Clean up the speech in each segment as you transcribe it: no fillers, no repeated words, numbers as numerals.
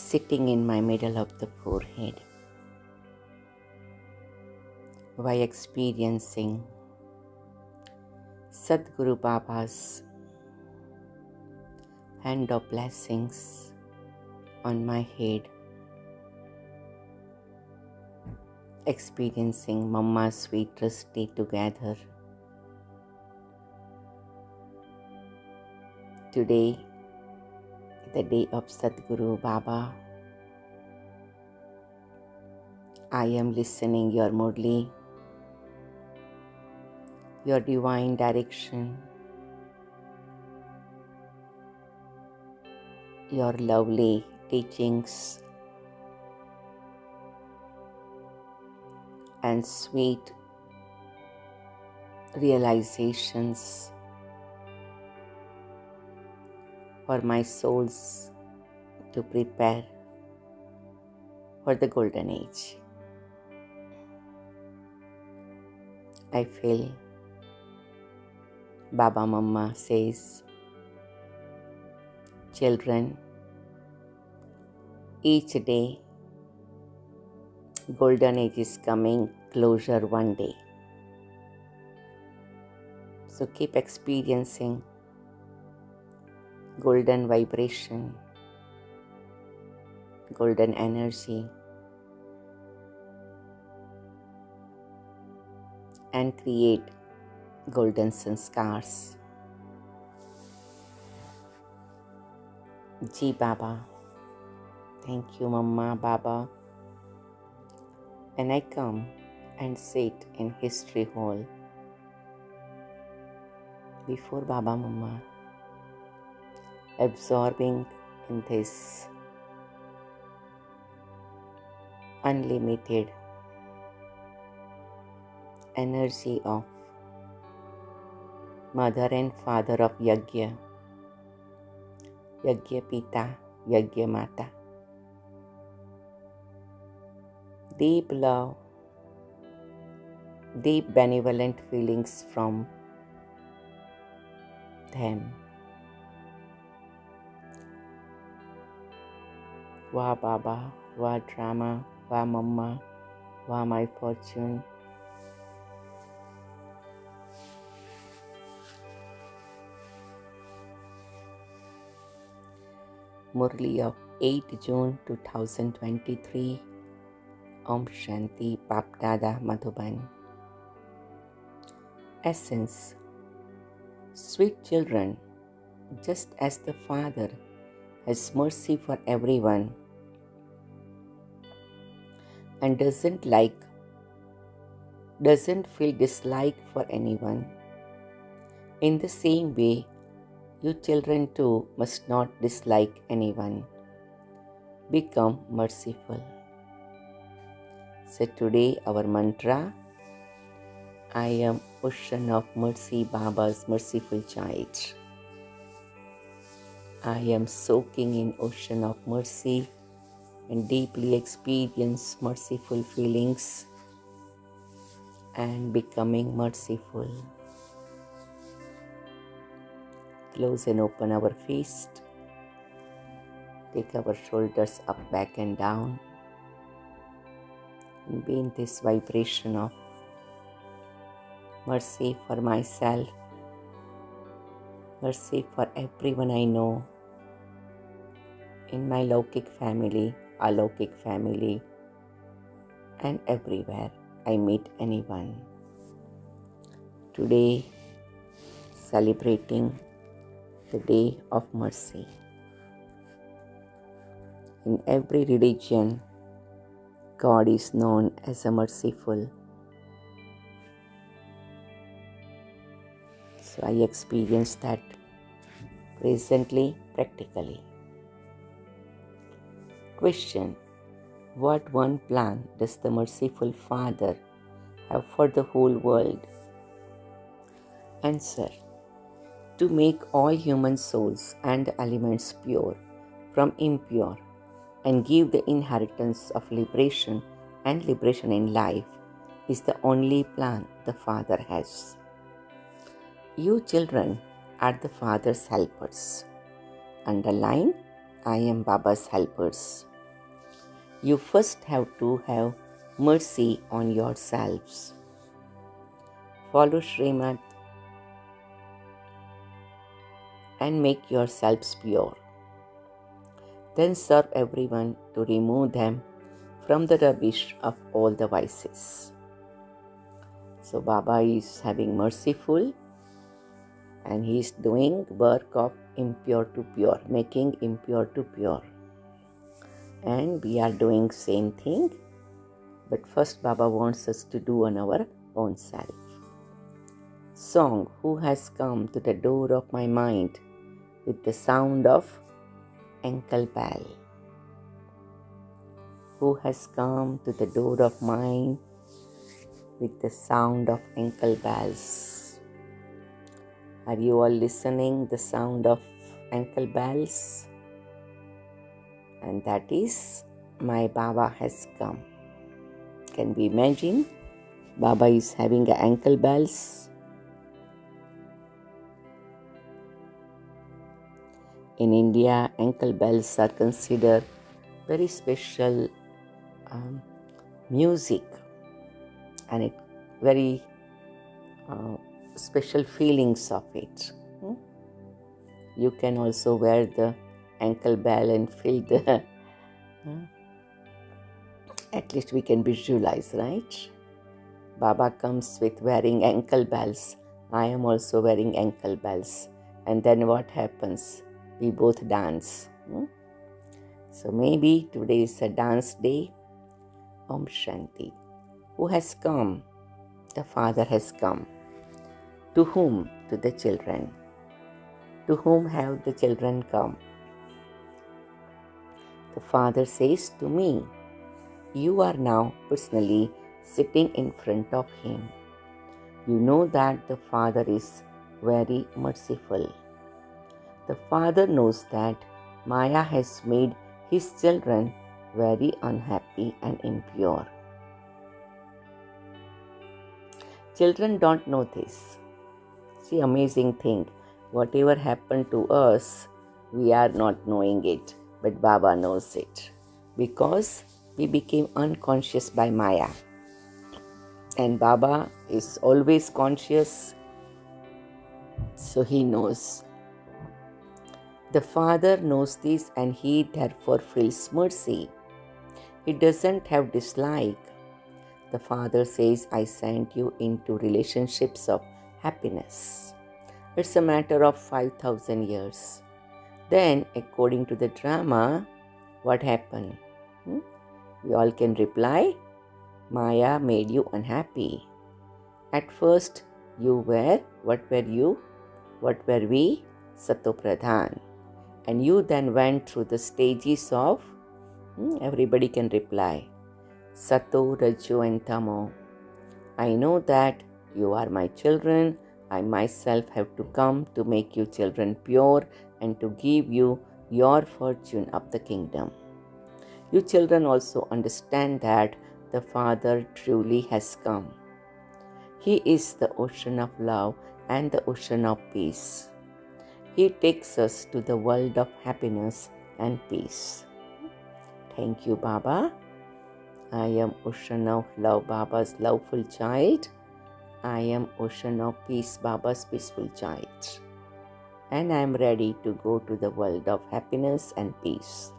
sitting in my middle of the forehead by experiencing Sadguru Baba's hand of blessings on my head, experiencing Mama's sweet trustee together. Today, the day of Sadguru Baba, I am listening your Murli, your divine direction, your lovely teachings and sweet realizations for my souls to prepare for the golden age. I feel Baba Mama says, children, each day golden age is coming closer one day. So keep experiencing golden vibration, golden energy, and create golden sanskars. Ji Baba, thank you Mama Baba. And I come and sit in History Hall before Baba Mama, absorbing in this unlimited energy of Mother and Father of Yajna, Yajna Pita, Yajna Mata. Deep love, deep benevolent feelings from them. Wah Baba, wah drama, wah Mama, wah my fortune. Murli of 8 June 2023. Om Shanti Bapdada Madhuban. Essence. Sweet children, just as the Father has mercy for everyone and doesn't feel dislike for anyone, in the same way, you children too must not dislike anyone. Become merciful. So today our mantra, I am ocean of mercy, Baba's merciful child. I am soaking in ocean of mercy and deeply experience merciful feelings and becoming merciful. Close and open our fist. Take our shoulders up, back and down. And be in this vibration of mercy for myself, mercy for everyone I know, in my Lokik family, Alokik family, and everywhere I meet anyone. Today, celebrating the Day of Mercy. In every religion, God is known as a merciful. So I experience that presently, practically. Question: what one plan does the merciful Father have for the whole world? Answer: to make all human souls and elements pure from impure and give the inheritance of liberation and liberation in life is the only plan the Father has. You children are the Father's helpers. Underline, I am Baba's helpers. you first have to have mercy on yourselves. Follow Srimad and make yourselves pure. Then serve everyone to remove them from the rubbish of all the vices. So Baba is having merciful and he is doing work of impure to pure, making impure to pure. And we are doing same thing, but first Baba wants us to do on our own self. Song, who has come to the door of my mind with the sound of ankle bell? Who has come to the door of mine with the sound of ankle bells? Are you all listening the sound of ankle bells? And that is, my Baba has come. Can we imagine? Baba is having ankle bells. In India, ankle bells are considered very special music, and it very special feelings of it. You can also wear the ankle bell and feel the at least we can visualize, right? Baba comes with wearing ankle bells. I am also wearing ankle bells. And then what happens? We both dance. So maybe today is a dance day. Om Shanti. Who has come? The Father has come. To whom? To the children. To whom have the children come? The Father says to me, you are now personally sitting in front of Him. You know that the Father is very merciful. The Father knows that Maya has made His children very unhappy and impure. Children don't know this. See, amazing thing. Whatever happened to us, we are not knowing it, but Baba knows it. Because we became unconscious by Maya. And Baba is always conscious, so He knows. The Father knows this and He therefore feels mercy. He doesn't have dislike. The Father says, I sent you into relationships of happiness. It's a matter of 5,000 years. Then, according to the drama, what happened? We all can reply, Maya made you unhappy. At first, you were, what were you? What were we? Satopradhan. And you then went through the stages of, everybody can reply, Sato, Rajo and Tamo. I know that you are my children. I myself have to come to make you children pure and to give you your fortune of the kingdom. You children also understand that the Father truly has come. He is the ocean of love and the ocean of peace. He takes us to the world of happiness and peace. Thank you, Baba. I am ocean of love, Baba's loveful child. I am ocean of peace, Baba's peaceful child. And I am ready to go to the world of happiness and peace.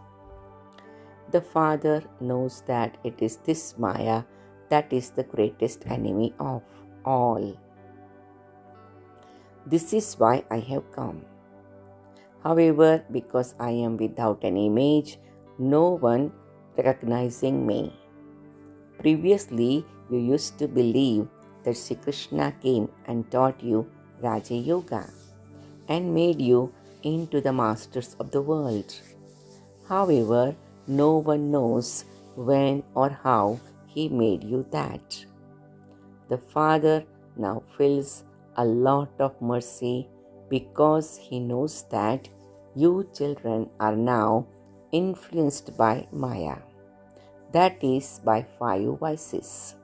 The Father knows that it is this Maya that is the greatest enemy of all. This is why I have come. However, because I am without an image, no one recognizing me. Previously, you used to believe that Sri Krishna came and taught you Raja Yoga and made you into the masters of the world. However, no one knows when or how He made you that. The Father now feels a lot of mercy because He knows that you children are now influenced by Maya, that is, by 5 vices.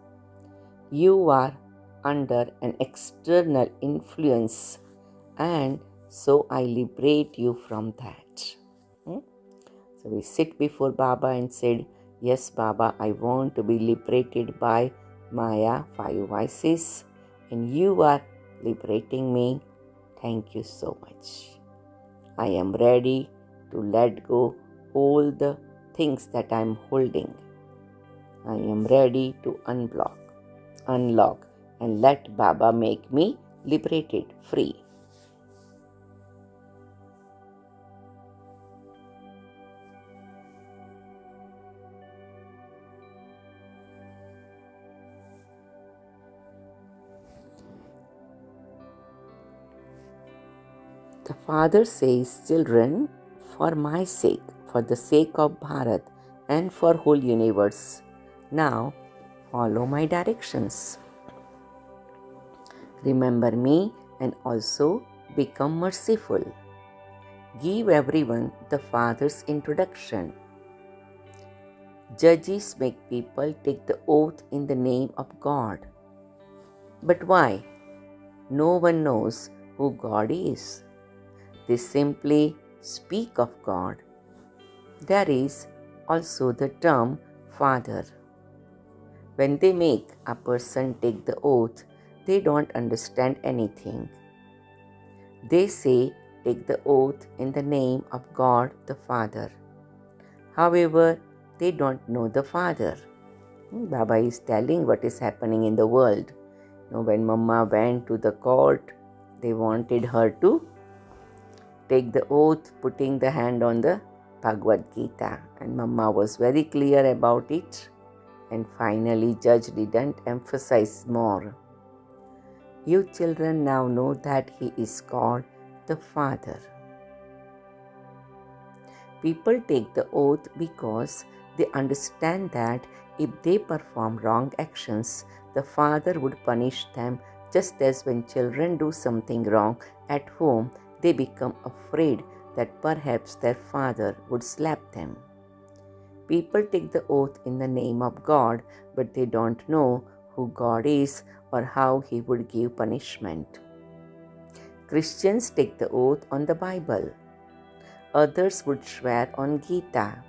You are under an external influence, and so I liberate you from that. So we sit before Baba and said, Yes, Baba, I want to be liberated by Maya, five vices, and you are liberating me. Thank you so much. I am ready to let go all the things that I am holding. I am ready to unlock, and let Baba make me liberated, free. The father says, children, for my sake, for the sake of Bharat and for whole universe, now follow my directions. Remember me and also become merciful. Give everyone the father's introduction. Judges make people take the oath in the name of God. But why? No one knows who God is. They simply speak of God. There is also the term father. When they make a person take the oath, they don't understand anything. They say, take the oath in the name of God the Father. However, they don't know the Father. Baba is telling what is happening in the world. When Mama went to the court, they wanted her to take the oath, putting the hand on the Bhagavad Gita. And Mama was very clear about it. And finally, judge didn't emphasize more. You children now know that He is called the Father. People take the oath because they understand that if they perform wrong actions, the Father would punish them, just as when children do something wrong at home, they become afraid that perhaps their father would slap them. People take the oath in the name of God, but they don't know who God is or how He would give punishment. Christians take the oath on the Bible. Others would swear on Gita.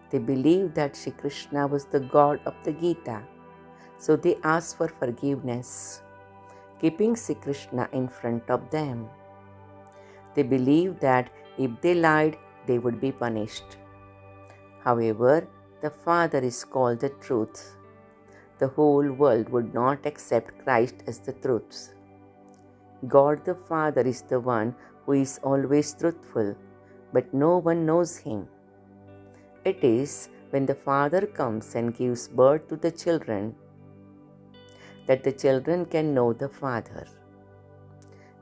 They believe that Shri Krishna was the God of the Gita, so they ask for forgiveness, keeping Shri Krishna in front of them. They believe that if they lied, they would be punished. However, the Father is called the truth. The whole world would not accept Christ as the truth. God the Father is the one who is always truthful, but no one knows Him. It is when the Father comes and gives birth to the children that the children can know the Father.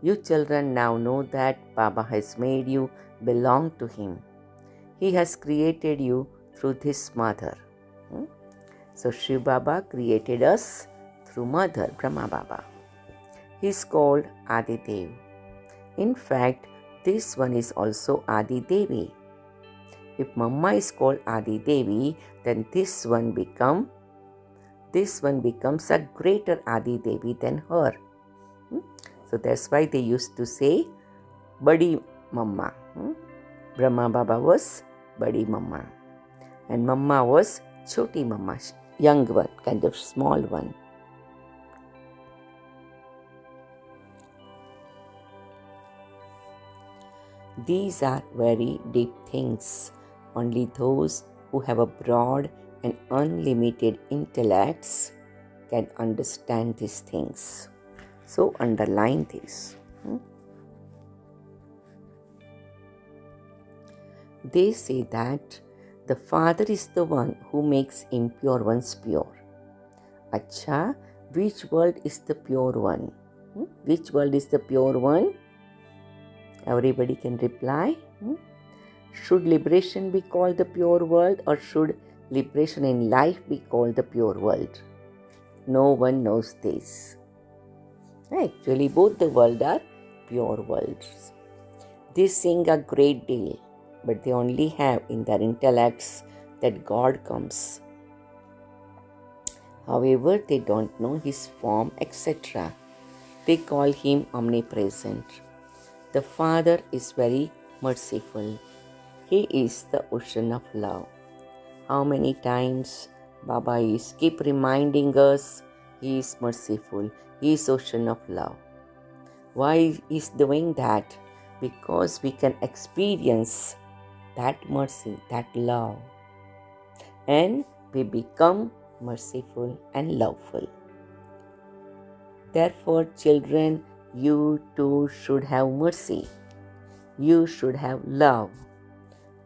You children now know that Baba has made you belong to Him. He has created you through this mother. So Shiv Baba created us through mother, Brahma Baba. He is called Adi Dev. In fact, this one is also Adi Devi. If Mama is called Adi Devi, then this one becomes a greater Adi Devi than her. So that's why they used to say Badi Mama. Brahma Baba was Badi Mama, and Mama was Choti Mama, young one, kind of small one. These are very deep things. Only those who have a broad and unlimited intellects can understand these things. So underline this. They say that the Father is the one who makes impure ones pure. Acha, which world is the pure one? Which world is the pure one? Everybody can reply. Should liberation be called the pure world, or should liberation in life be called the pure world? No one knows this. Actually, both the world are pure worlds. They sing a great deal, but they only have in their intellects that God comes. However, they don't know His form, etc. They call Him omnipresent. The Father is very merciful. He is the ocean of love. How many times Baba is keep reminding us He is merciful, He is ocean of love. Why is doing that? Because we can experience that mercy, that love, and we become merciful and loveful. Therefore, children, you too should have mercy. You should have love.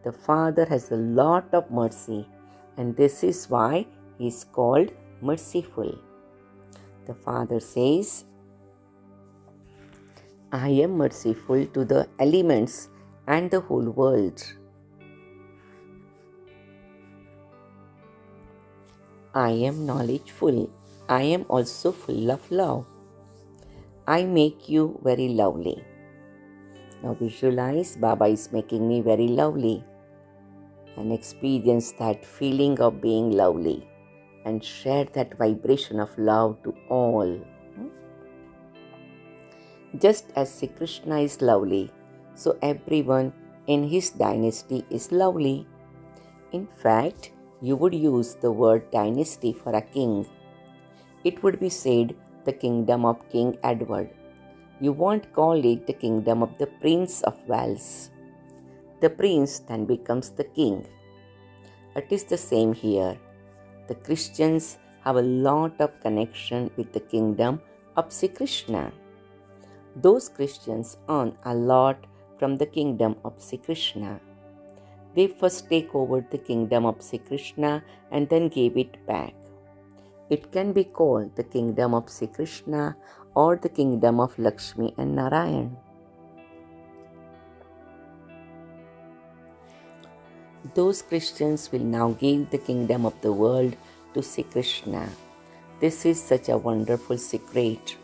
The Father has a lot of mercy, and this is why He is called merciful. The Father says, I am merciful to the elements and the whole world. I am knowledgeful. I am also full of love. I make you very lovely. Now visualize Baba is making me very lovely, and experience that feeling of being lovely and share that vibration of love to all. Just as Sri Krishna is lovely, so everyone in his dynasty is lovely. In fact, you would use the word dynasty for a king. It would be said the kingdom of King Edward. You won't call it the kingdom of the Prince of Wales. The prince then becomes the king. It is the same here. The Christians have a lot of connection with the kingdom of Sri Krishna. Those Christians earn a lot from the kingdom of Sri Krishna. They first take over the kingdom of Sri Krishna and then give it back. It can be called the kingdom of Sri Krishna or the kingdom of Lakshmi and Narayan. Those Christians will now give the kingdom of the world to Sri Krishna. This is such a wonderful secret.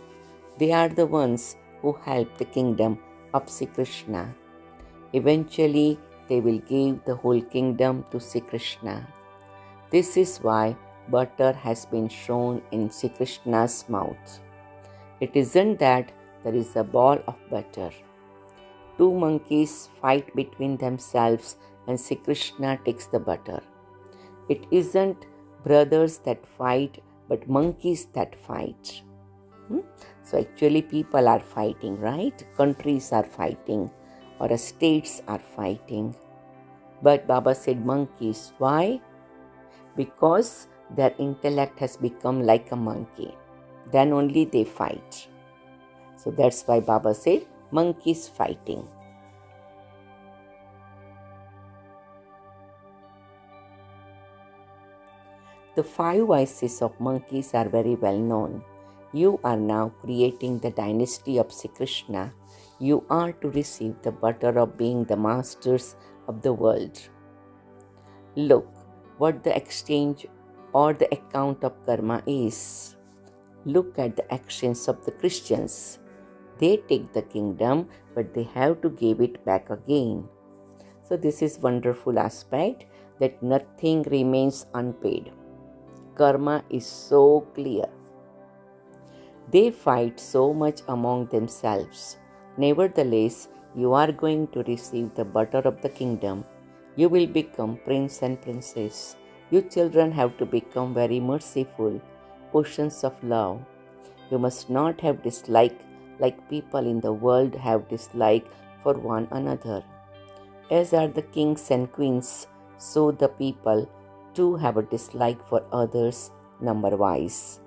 They are the ones who help the kingdom of Sri Krishna. Eventually, they will give the whole kingdom to Sri Krishna. This is why butter has been shown in Sri Krishna's mouth. It isn't that there is a ball of butter. Two monkeys fight between themselves and Sri Krishna takes the butter. It isn't brothers that fight, but monkeys that fight. So actually people are fighting, right? Countries are fighting, or states are fighting. But Baba said monkeys. Why? Because their intellect has become like a monkey. Then only they fight. So that's why Baba said monkeys fighting. The 5 vices of monkeys are very well known. You are now creating the dynasty of Sri Krishna. You are to receive the butter of being the masters of the world. Look what the exchange or the account of karma is. Look at the actions of the Christians. They take the kingdom, but they have to give it back again. So this is wonderful aspect that nothing remains unpaid. Karma is so clear. They fight so much among themselves. Nevertheless, you are going to receive the butter of the kingdom. You will become prince and princess. You children have to become very merciful, oceans of love. You must not have dislike like people in the world have dislike for one another. As are the kings and queens, so the people too have a dislike for others number-wise.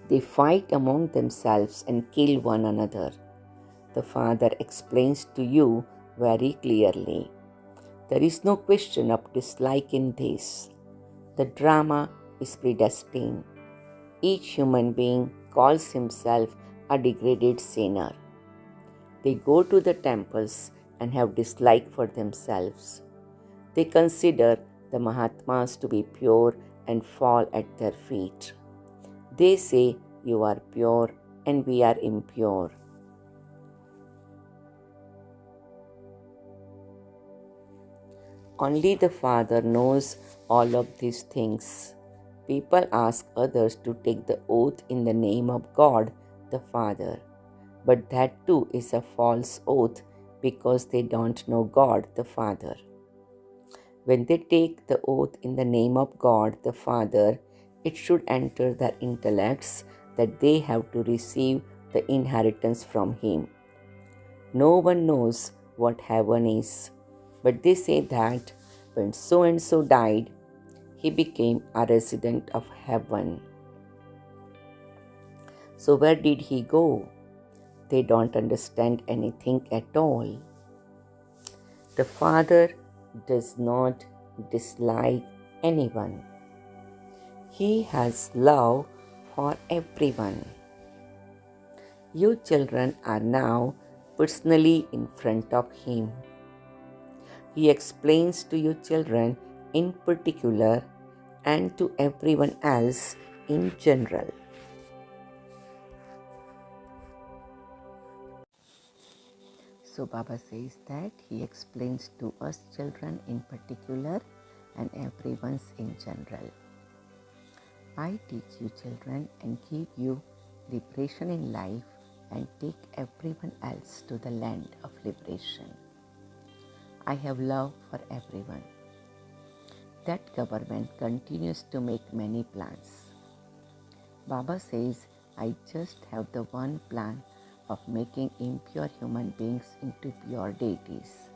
They fight among themselves and kill one another. The Father explains to you very clearly. There is no question of dislike in this. The drama is predestined. Each human being calls himself a degraded sinner. They go to the temples and have dislike for themselves. They consider the Mahatmas to be pure and fall at their feet. They say, you are pure and we are impure. Only the Father knows all of these things. People ask others to take the oath in the name of God, the Father. But that too is a false oath because they don't know God, the Father. When they take the oath in the name of God the Father, it should enter their intellects that they have to receive the inheritance from Him. No one knows what heaven is, but they say that when so and so died, he became a resident of heaven. So, where did he go? They don't understand anything at all. The Father does not dislike anyone. He has love for everyone. You children are now personally in front of Him. He explains to you children in particular and to everyone else in general. So Baba says that He explains to us children in particular and everyone's in general. I teach you children and give you liberation in life and take everyone else to the land of liberation. I have love for everyone. That government continues to make many plans. Baba says, I just have the one plan of making impure human beings into pure deities.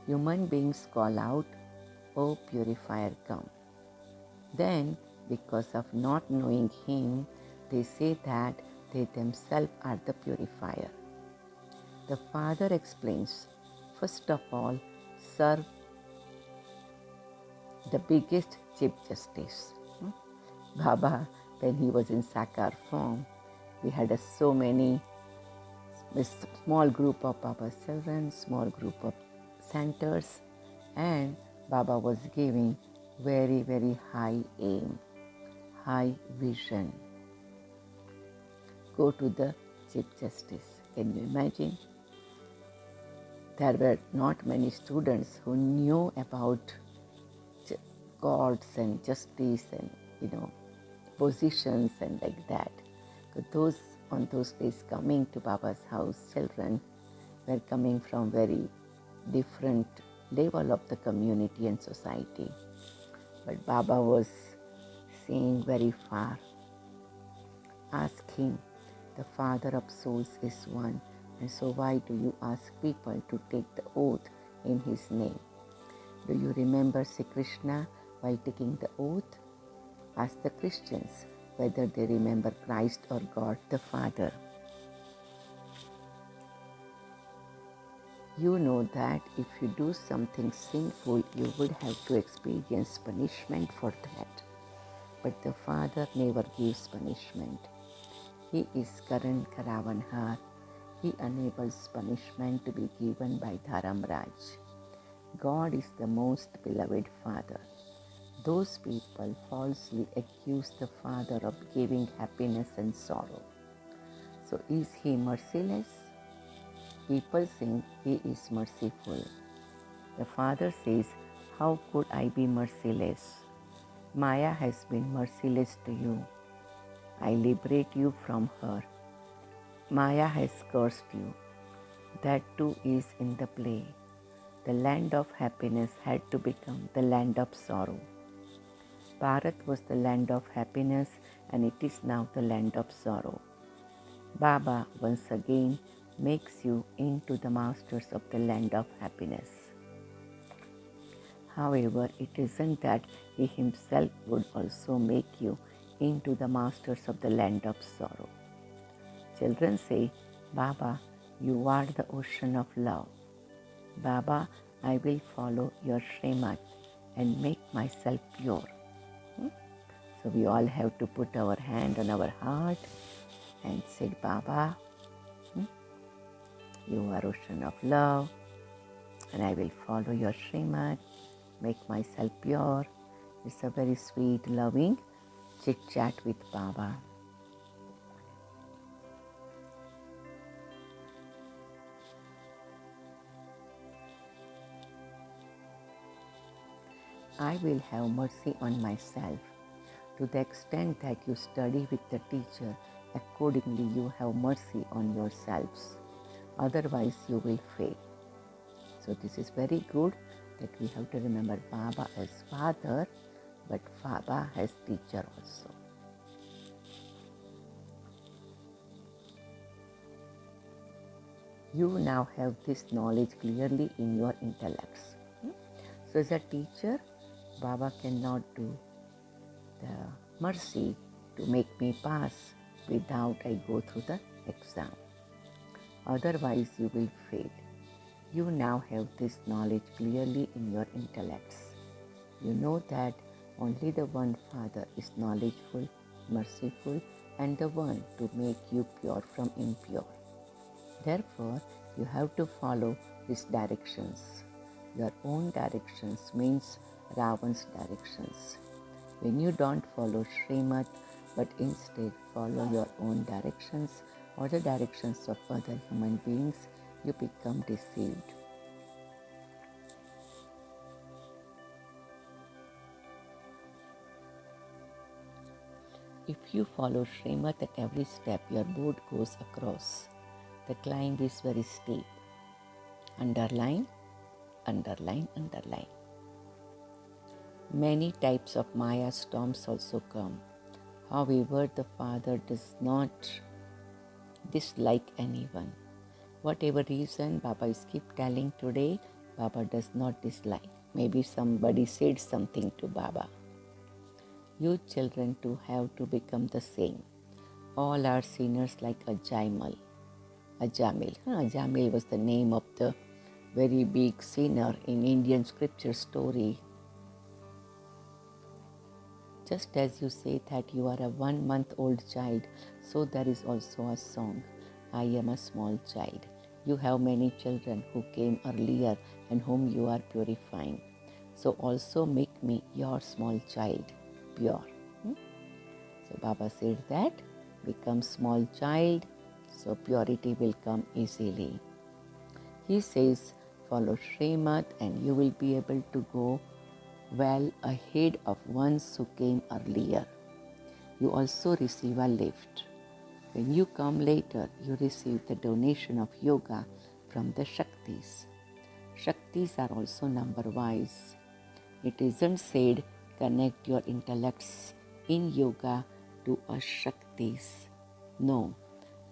Human beings call out, O purifier, come. Then, because of not knowing Him, they say that they themselves are the purifier. The Father explains, first of all, serve the biggest Chief Justice. Baba, when he was in Sakar form, we had so many, a small group of Baba's children, small group of centers, and Baba was giving very, very high aim, high vision. Go to the Chief Justice. Can you imagine? There were not many students who knew about courts and justice and positions and like that. So on those days coming to Baba's house, children were coming from very different level of the community and society. But Baba was seeing very far. Ask him, the Father of souls is one, and so why do you ask people to take the oath in His name? Do you remember Sri Krishna while taking the oath? Ask the Christians whether they remember Christ or God the Father. You know that if you do something sinful, you would have to experience punishment for that. But the Father never gives punishment. He is Karan Karavanhar. He enables punishment to be given by Dharamraj. God is the most beloved Father. Those people falsely accuse the Father of giving happiness and sorrow. So is He merciless? People think He is merciful. The Father says, how could I be merciless? Maya has been merciless to you. I liberate you from her. Maya has cursed you. That too is in the play. The land of happiness had to become the land of sorrow. Bharat was the land of happiness and it is now the land of sorrow. Baba once again makes you into the masters of the land of happiness. However, it isn't that He Himself would also make you into the masters of the land of sorrow. Children say, Baba, you are the ocean of love. Baba, I will follow your Srimad and make myself pure. So we all have to put our hand on our heart and say, Baba, you are ocean of love and I will follow your Srimad, make myself pure. It's a very sweet, loving chit-chat with Baba. I will have mercy on myself. To the extent that you study with the teacher, accordingly you have mercy on yourselves. Otherwise you will fail. So this is very good that we have to remember Baba as father, but Baba as teacher also. You now have this knowledge clearly in your intellects. So as a teacher, Baba cannot do the mercy to make me pass without I go through the exam. Otherwise you will fail. You now have this knowledge clearly in your intellects. You know that only the one Father is knowledgeful, merciful, and the one to make you pure from impure. Therefore, you have to follow his directions. Your own directions means Ravan's directions. When you don't follow Srimad, but instead follow your own directions or the directions of other human beings, you become deceived. If you follow Srimad at every step your boat goes across, the climb is very steep. Underline, underline, underline. Many types of Maya storms also come. However, the Father does not dislike anyone. Whatever reason Baba is keep telling today, Baba does not dislike. Maybe somebody said something to Baba. You children too have to become the same. All are sinners like a Jamil. Jamil was the name of the very big sinner in Indian scripture story. Just as you say that you are a 1-month-old child, so there is also a song, I am a small child. You have many children who came earlier and whom you are purifying. So also make me your small child pure. So Baba said that, become small child, so purity will come easily. He says, follow Srimad and you will be able to go well ahead of ones who came earlier. You also receive a lift. When you come later, you receive the donation of yoga from the Shaktis. Shaktis are also number-wise. It isn't said connect your intellects in yoga to a Shaktis. No,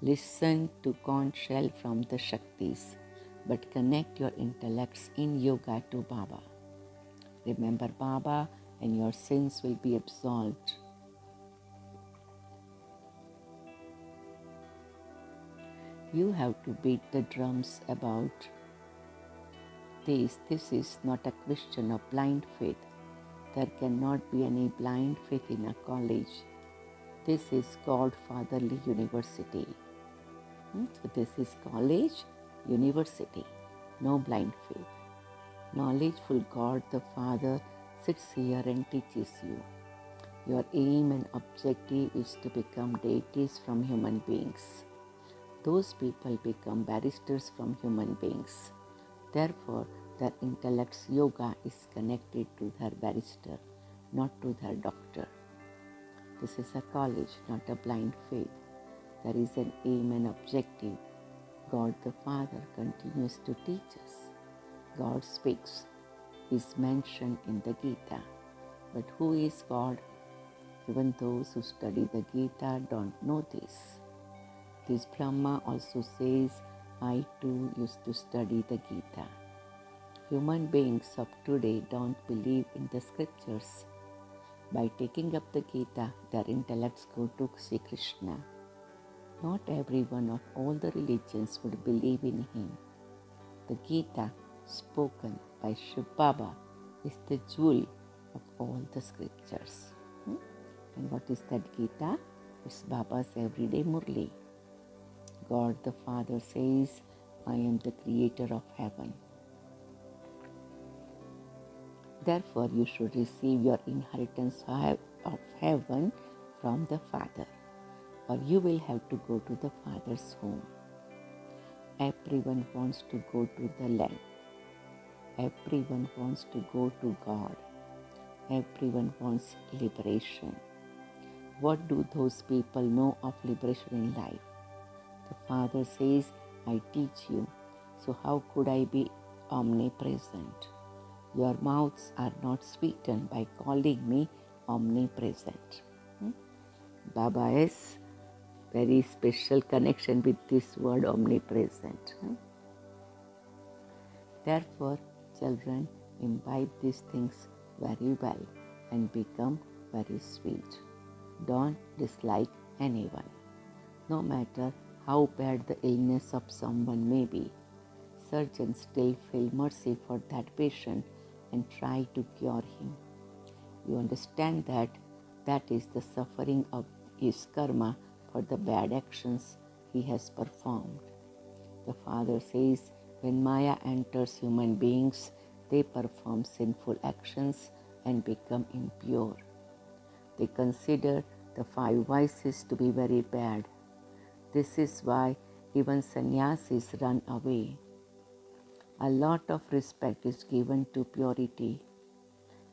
listen to conch shell from the Shaktis, but connect your intellects in yoga to Baba. Remember Baba and your sins will be absolved. You have to beat the drums about this. This is not a question of blind faith. There cannot be any blind faith in a college. This is Godfatherly University. So this is college, university, no blind faith. Knowledgeful God the Father sits here and teaches you. Your aim and objective is to become deities from human beings. Those people become barristers from human beings. Therefore, their intellect's yoga is connected to their barrister, not to their doctor. This is a college, not a blind faith. There is an aim and objective. God the Father continues to teach us. God speaks, is mentioned in the Gita. But who is God? Even those who study the Gita don't know this. This Brahma also says, I too used to study the Gita. Human beings of today don't believe in the scriptures. By taking up the Gita, their intellects go to Sri Krishna. Not everyone of all the religions would believe in him. The Gita, spoken by Shiv Baba, is the jewel of all the scriptures. And what is that Gita? It's Baba's everyday Murli. God the Father says, I am the creator of heaven. Therefore, you should receive your inheritance of heaven from the Father, or you will have to go to the Father's home. Everyone wants to go to the land. Everyone wants to go to God. Everyone wants liberation. What do those people know of liberation in life? The Father says, I teach you, so how could I be omnipresent? Your mouths are not sweetened by calling me omnipresent. Baba is very special connection with this word omnipresent. Therefore, children, imbibe these things very well and become very sweet. Don't dislike anyone, no matter how bad the illness of someone may be. Surgeons still feel mercy for that patient and try to cure him. You understand that that is the suffering of his karma for the bad actions he has performed. The Father says, when Maya enters human beings, they perform sinful actions and become impure. They consider the 5 vices to be very bad. This is why even sannyasis run away. A lot of respect is given to purity.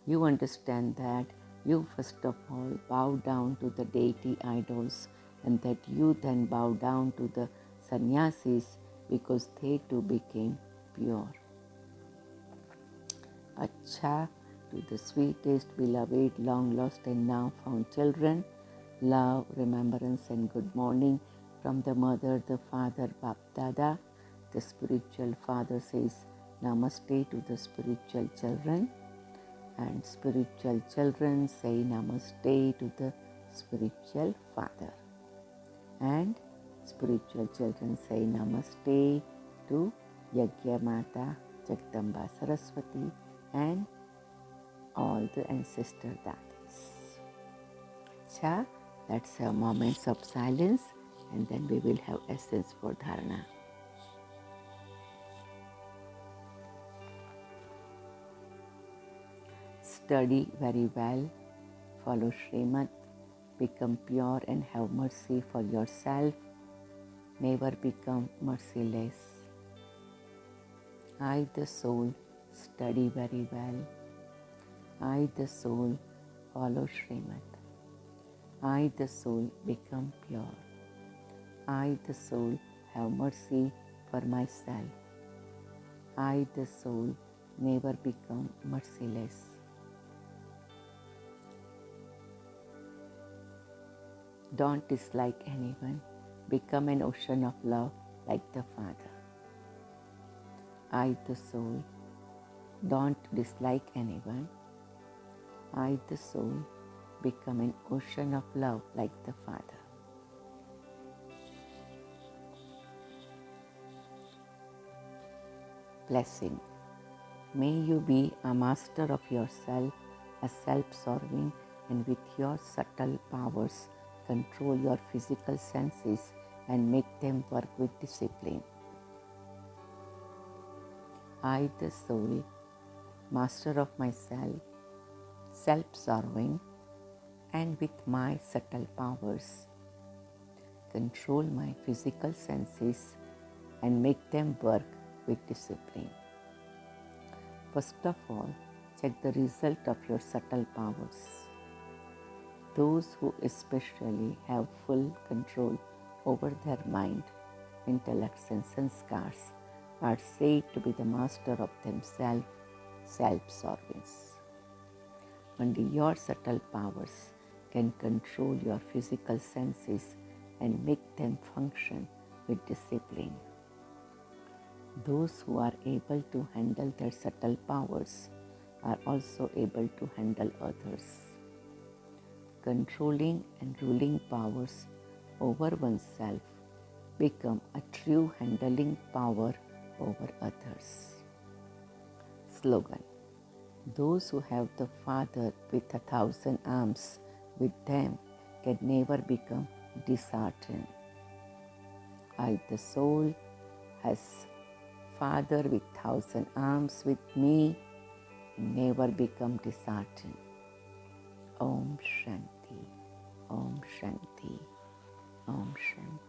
You understand that you first of all bow down to the deity idols and that you then bow down to the sannyasis because they too became pure. Acha, to the sweetest, beloved, long lost and now found children, love, remembrance and good morning from the mother, the father, Bap Dada. The spiritual father says Namaste to the spiritual children, and spiritual children say Namaste to the spiritual father, and spiritual children say Namaste to Yajna Mata, Jagdamba Saraswati and all the ancestor dadis. Cha, let's have moments of silence and then we will have essence for dharana. Study very well, follow Srimad, become pure and have mercy for yourself. Never become merciless. I, the soul, study very well. I, the soul, follow Srimad. I, the soul, become pure. I, the soul, have mercy for myself. I, the soul, never become merciless. Don't dislike anyone. Become an ocean of love like the Father. I, the soul, don't dislike anyone. I, the soul, become an ocean of love like the Father. Blessing. May you be a master of yourself, a self-serving, and with your subtle powers, control your physical senses and make them work with discipline. I, the soul, master of myself, self-serving, and with my subtle powers, control my physical senses and make them work with discipline. First of all, check the result of your subtle powers. Those who especially have full control over their mind, intellects and sanskars are said to be the master of themselves, self-service. Only your subtle powers can control your physical senses and make them function with discipline. Those who are able to handle their subtle powers are also able to handle others. Controlling and ruling powers over oneself become a true handling power over others. Slogan. Those who have the Father with 1,000 arms with them can never become disheartened. I, the soul, has Father with 1,000 arms with me, never become disheartened. Om Shanti, Om Shanti, Om Shanti.